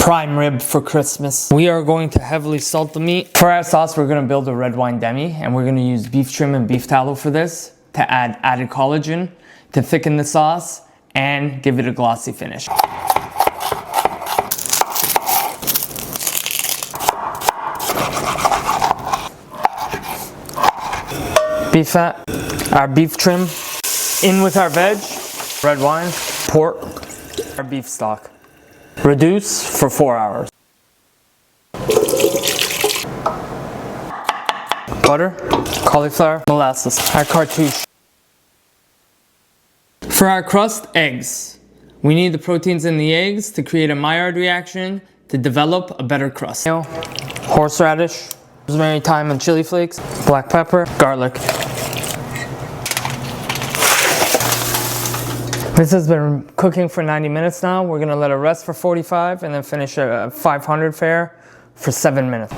prime rib for Christmas. We are going to heavily salt the meat. For our sauce, we're gonna build a red wine demi, and we're gonna use beef trim and beef tallow for this to add added collagen, to thicken the sauce, and give it a glossy finish. Beef fat, our beef trim, in with our veg, red wine, pork, our beef stock. Reduce for 4 hours. Butter, cauliflower, molasses, our cartouche. For our crust, eggs. We need the proteins in the eggs to create a Maillard reaction to develop a better crust. Horseradish, rosemary, thyme, and chili flakes, black pepper, garlic. This has been cooking for 90 minutes now. We're gonna let it rest for 45 and then finish at 500 fare for 7 minutes.